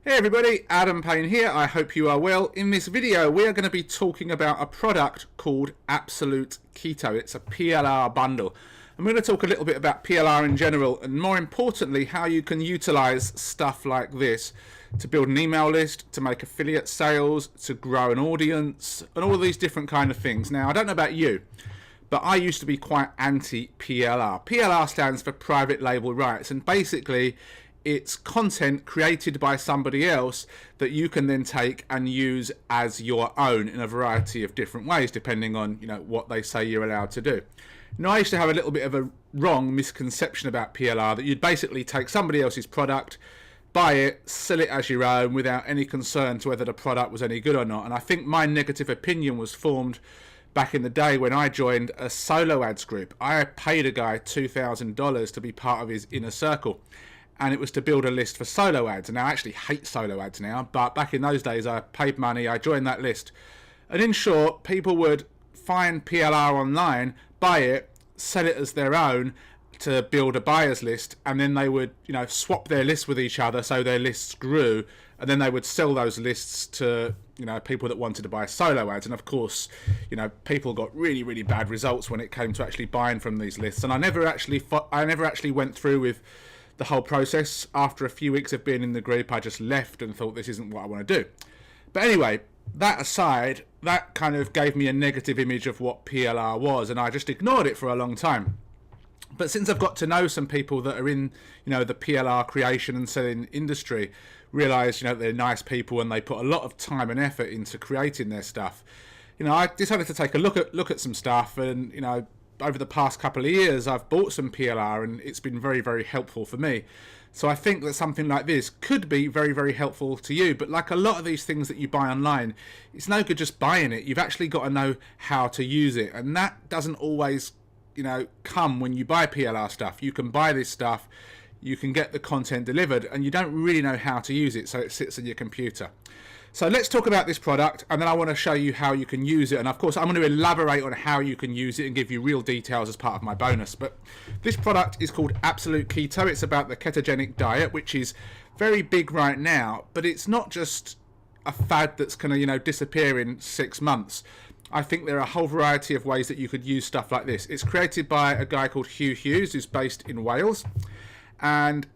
Hey everybody, Adam Payne here. I hope you are well. In this video, we are going to be talking about a product called Absolute Keto. It's a PLR bundle. I'm going to talk a little bit about PLR in general, and more importantly, how you can utilize stuff like this to build an email list, to make affiliate sales, to grow an audience, and all of these different kind of things. Now, I don't know about you, but I used to be quite anti-PLR. PLR stands for private label rights, and basically it's content created by somebody else that you can then take and use as your own in a variety of different ways, depending on what they say you're allowed to do. Now, I used to have a little bit of a wrong misconception about PLR, that you'd basically take somebody else's product, buy it, sell it as your own without any concern to whether the product was any good or not. And I think my negative opinion was formed back in the day when I joined a solo ads group. I paid a guy $2,000 to be part of his inner circle, and it was to build a list for solo ads. And I actually hate solo ads now, but back in those days I paid money, I joined that list. And in short, people would find PLR online, buy it, sell it as their own to build a buyer's list, and then they would swap their lists with each other so their lists grew, and then they would sell those lists to people that wanted to buy solo ads. And of course, people got really bad results when it came to actually buying from these lists. And I never actually went through with the whole process. After a few weeks of being in the group, I just left and thought, this isn't what I want to do. But anyway, that aside, that kind of gave me a negative image of what PLR was, and I just ignored it for a long time. But since I've got to know some people that are in the PLR creation and selling industry, realize they're nice people and they put a lot of time and effort into creating their stuff, I decided to take a look at some stuff. And over the past couple of years, I've bought some PLR, and it's been very helpful for me. So I think that something like this could be very helpful to you. But like a lot of these things that you buy online, it's no good just buying it. You've actually got to know how to use it, and that doesn't always come when you buy PLR stuff. You can buy this stuff, you can get the content delivered, and you don't really know how to use it, so it sits on your computer. So let's talk about this product, and then I want to show you how you can use it. And of course, I'm going to elaborate on how you can use it and give you real details as part of my bonus. But this product is called Absolute Keto. It's about the ketogenic diet, which is very big right now, but it's not just a fad that's going to disappear in 6 months. I think there are a whole variety of ways that you could use stuff like this. It's created by a guy called Hugh Hughes, who's based in Wales, and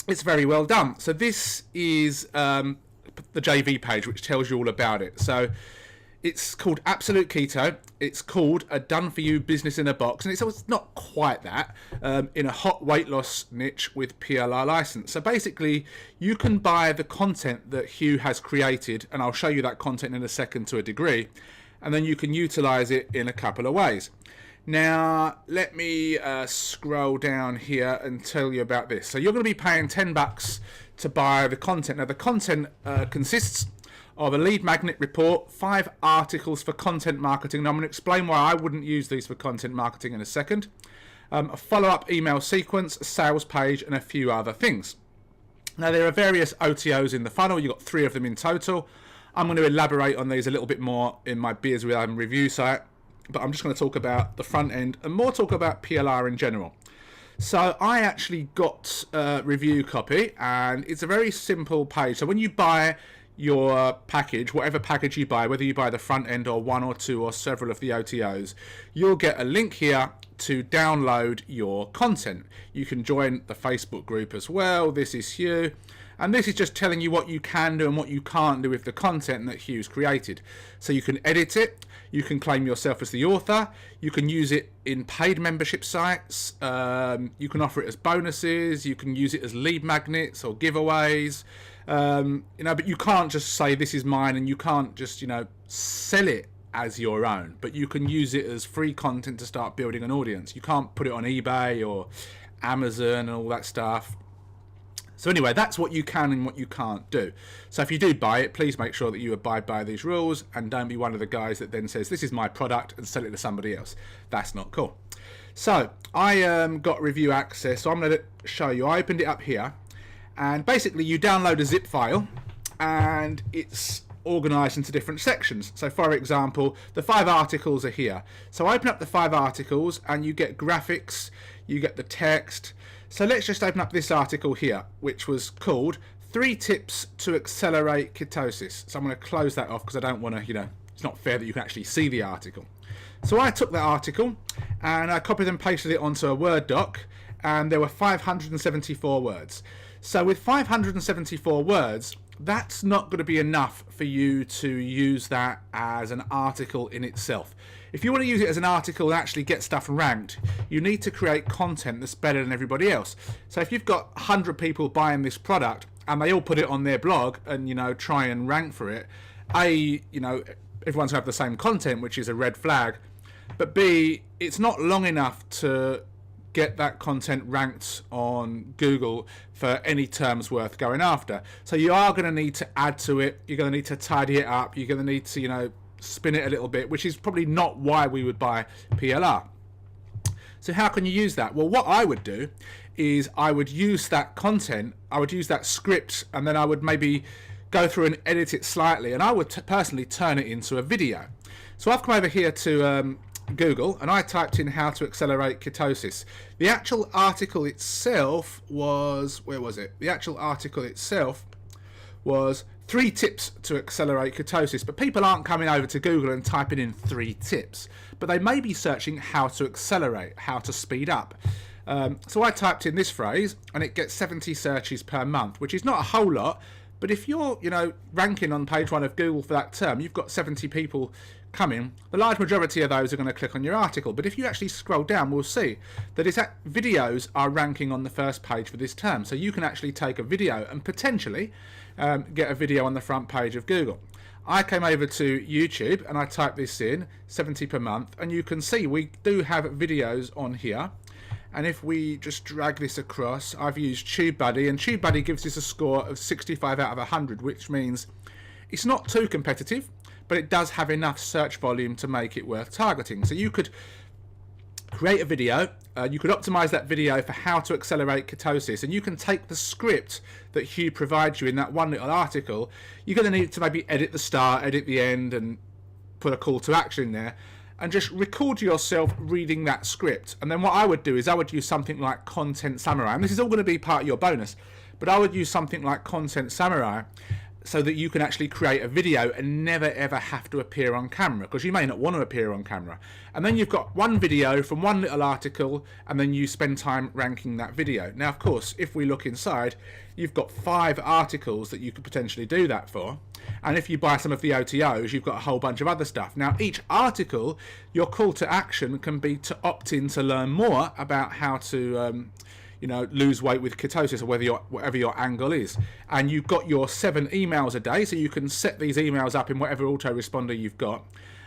it's very well done. So this is the JV page, which tells you all about it. So it's called Absolute Keto. It's called a done-for-you business in a box, and it's not quite that, in a hot weight loss niche with PLR license. So basically, you can buy the content that Hugh has created, and I'll show you that content in a second to a degree, and then you can utilize it in a couple of ways. Now, let me scroll down here and tell you about this. So you're going to be paying $10 to buy the content. Now, the content consists of a lead magnet report, 5 articles for content marketing. Now, I'm going to explain why I wouldn't use these for content marketing in a second. A follow-up email sequence, a sales page, and a few other things. Now, there are various OTOs in the funnel. You've got 3 of them in total. I'm going to elaborate on these a little bit more in my Biz-In-A-Box review site, but I'm just going to talk about the front end and more talk about PLR in general. So I actually got review copy, and it's a very simple page. So when you buy your package, whatever package you buy, whether you buy the front end or 1 or 2 or several of the OTOs, you'll get a link here to download your content. You can join the Facebook group as well. This is Hugh. And this is just telling you what you can do and what you can't do with the content that Hugh's created. So you can edit it, you can claim yourself as the author, you can use it in paid membership sites, you can offer it as bonuses, you can use it as lead magnets or giveaways, but you can't just say this is mine, and you can't just sell it as your own, but you can use it as free content to start building an audience. You can't put it on eBay or Amazon and all that stuff. So anyway, that's what you can and what you can't do. So if you do buy it, please make sure that you abide by these rules and don't be one of the guys that then says, this is my product, and sell it to somebody else. That's not cool. So I got review access, so I'm going to show you. I opened it up here, and basically you download a zip file, and it's organized into different sections. So for example, the 5 articles are here. So I open up the 5 articles, and you get graphics, you get the text. So let's just open up this article here, which was called 3 tips to accelerate ketosis. So I'm going to close that off because I don't want to, it's not fair that you can actually see the article. So I took that article and I copied and pasted it onto a Word doc, and there were 574 words. So with 574 words, that's not going to be enough for you to use that as an article in itself. If you want to use it as an article and actually get stuff ranked, you need to create content that's better than everybody else. So if you've got 100 people buying this product and they all put it on their blog and, try and rank for it, everyone's going to have the same content, which is a red flag. But B, it's not long enough to get that content ranked on Google for any terms worth going after. So you are going to need to add to it. You're going to need to tidy it up. You're going to need to, spin it a little bit, which is probably not why we would buy PLR. So how can you use that? Well, what I would do is I would use that content, I would use that script, and then I would maybe go through and edit it slightly, and I would personally turn it into a video. So I've come over here to Google and I typed in how to accelerate ketosis. The actual article itself was, where was it? The actual article itself was 3 tips to accelerate ketosis, but people aren't coming over to Google and typing in 3 tips, but they may be searching how to accelerate, how to speed up. So I typed in this phrase and it gets 70 searches per month, which is not a whole lot, but if you're, ranking on page 1 of Google for that term, you've got 70 people coming. The large majority of those are going to click on your article, but if you actually scroll down, we'll see that videos are ranking on the first page for this term. So you can actually take a video and potentially get a video on the front page of Google. I came over to YouTube and I typed this in, 70 per month, and you can see we do have videos on here. And if we just drag this across, I've used TubeBuddy, and TubeBuddy gives this a score of 65 out of 100, which means it's not too competitive, but it does have enough search volume to make it worth targeting. So you could create a video, you could optimize that video for how to accelerate ketosis, and you can take the script that Hugh provides you in that one little article. You're going to need to maybe edit the start, edit the end, and put a call to action in there, and just record yourself reading that script. And then what I would do is I would use something like Content Samurai, and this is all going to be part of your bonus, but I would use something like Content Samurai so that you can actually create a video and never ever have to appear on camera, because you may not want to appear on camera. And then you've got one video from one little article, and then you spend time ranking that video. Now, of course, if we look inside, you've got 5 articles that you could potentially do that for. And if you buy some of the OTOs, you've got a whole bunch of other stuff. Now, each article, your call to action can be to opt in to learn more about how to lose weight with ketosis, or whatever your angle is. And you've got your 7 emails a day, so you can set these emails up in whatever autoresponder you've got,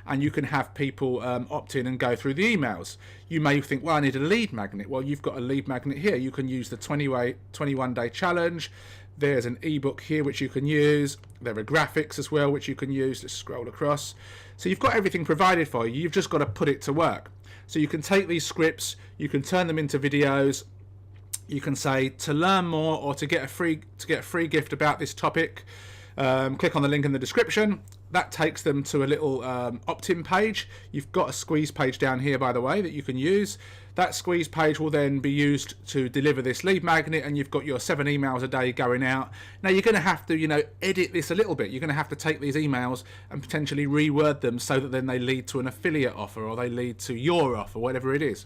and you can have people opt in and go through the emails. You may think, well, I need a lead magnet. Well, you've got a lead magnet here. You can use the 21-day challenge. There's an ebook here which you can use. There are graphics as well which you can use. Just scroll across. So you've got everything provided for you. You've just got to put it to work. So you can take these scripts, you can turn them into videos. You can say to learn more or to get a free gift about this topic, click on the link in the description. That takes them to a little opt-in page. You've got a squeeze page down here, by the way, that you can use. That squeeze page will then be used to deliver this lead magnet, and you've got your 7 emails a day going out. Now you're going to have to, edit this a little bit. You're going to have to take these emails and potentially reword them so that then they lead to an affiliate offer, or they lead to your offer, whatever it is.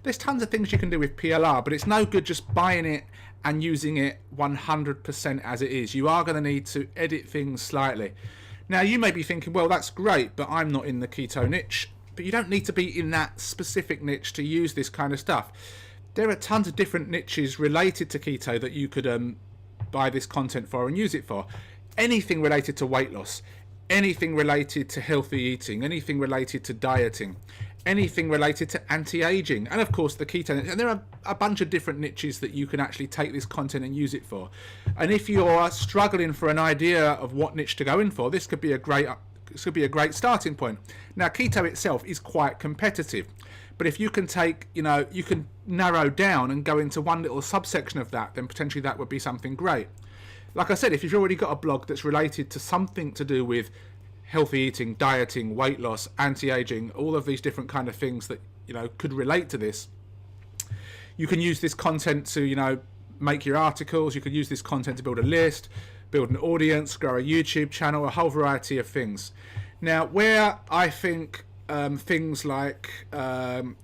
There's tons of things you can do with PLR, but it's no good just buying it and using it 100% as it is. You are going to need to edit things slightly. Now, you may be thinking, well, that's great, but I'm not in the keto niche. But you don't need to be in that specific niche to use this kind of stuff. There are tons of different niches related to keto that you could buy this content for and use it for. Anything related to weight loss, anything related to healthy eating, anything related to dieting, anything related to anti-aging, and of course the keto. And there are a bunch of different niches that you can actually take this content and use it for. And if you're struggling for an idea of what niche to go in for, this could be a great starting point. Now, keto itself is quite competitive, but if you can take, you can narrow down and go into one little subsection of that, then potentially that would be something great. Like I said, if you've already got a blog that's related to something to do with healthy eating, dieting, weight loss, anti-aging, all of these different kind of things that could relate to this, you can use this content to make your articles. You could use this content to build a list, build an audience, grow a YouTube channel, a whole variety of things. Now, where I think things like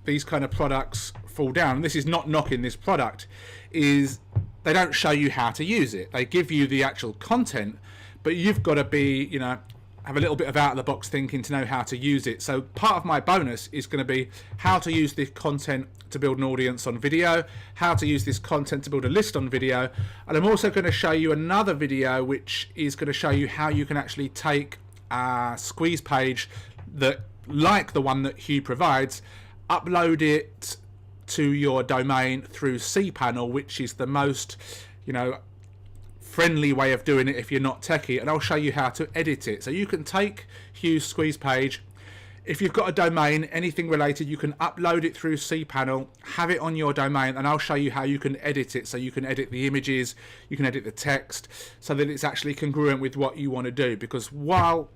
these kind of products fall down, and this is not knocking this product, is they don't show you how to use it. They give you the actual content, but you've got to be, have a little bit of out-of-the-box thinking to know how to use it. So part of my bonus is going to be how to use this content to build an audience on video, how to use this content to build a list on video, and I'm also going to show you another video which is going to show you how you can actually take a squeeze page that, like the one that Hugh provides, upload it to your domain through cPanel, which is the most, friendly way of doing it if you're not techie, and I'll show you how to edit it. So you can take Hugh's squeeze page. If you've got a domain, anything related, you can upload it through cPanel, have it on your domain, and I'll show you how you can edit it. So you can edit the images, you can edit the text, so that it's actually congruent with what you want to do. Because while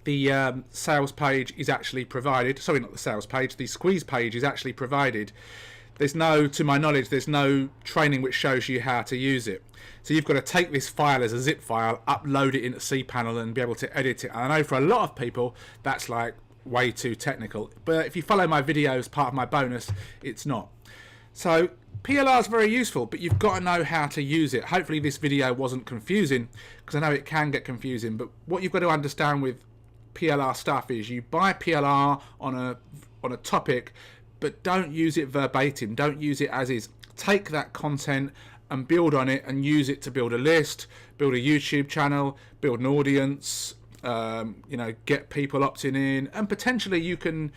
the sales page is actually provided, sorry, not the sales page, the squeeze page is actually provided, to my knowledge, there's no training which shows you how to use it. So you've got to take this file as a zip file, upload it into cPanel and be able to edit it. And I know for a lot of people, that's like way too technical. But if you follow my videos, part of my bonus, it's not. So PLR is very useful, but you've got to know how to use it. Hopefully this video wasn't confusing, because I know it can get confusing. But what you've got to understand with PLR stuff is you buy PLR on a topic, but don't use it verbatim. Don't use it as is. Take that content and build on it and use it to build a list, build a YouTube channel, build an audience, get people opting in, and potentially you can,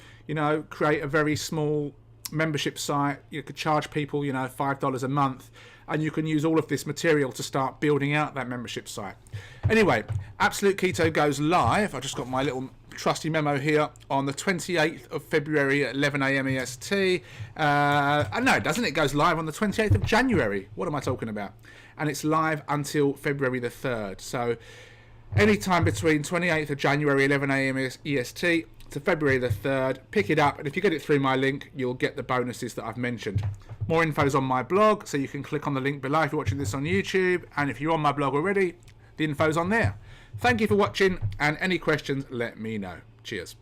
create a very small membership site. You could charge people, $5 a month, and you can use all of this material to start building out that membership site. Anyway, Absolute Keto goes live. I just got my little trusty memo here on the 28th of February at 11 a.m. EST. No, it doesn't. It goes live on the 28th of January. What am I talking about? And it's live until February the 3rd. So anytime between 28th of January, 11 a.m. EST to February the 3rd, pick it up. And if you get it through my link, you'll get the bonuses that I've mentioned. More info is on my blog, so you can click on the link below if you're watching this on YouTube. And if you're on my blog already, the info's on there. Thank you for watching, and any questions, let me know. Cheers.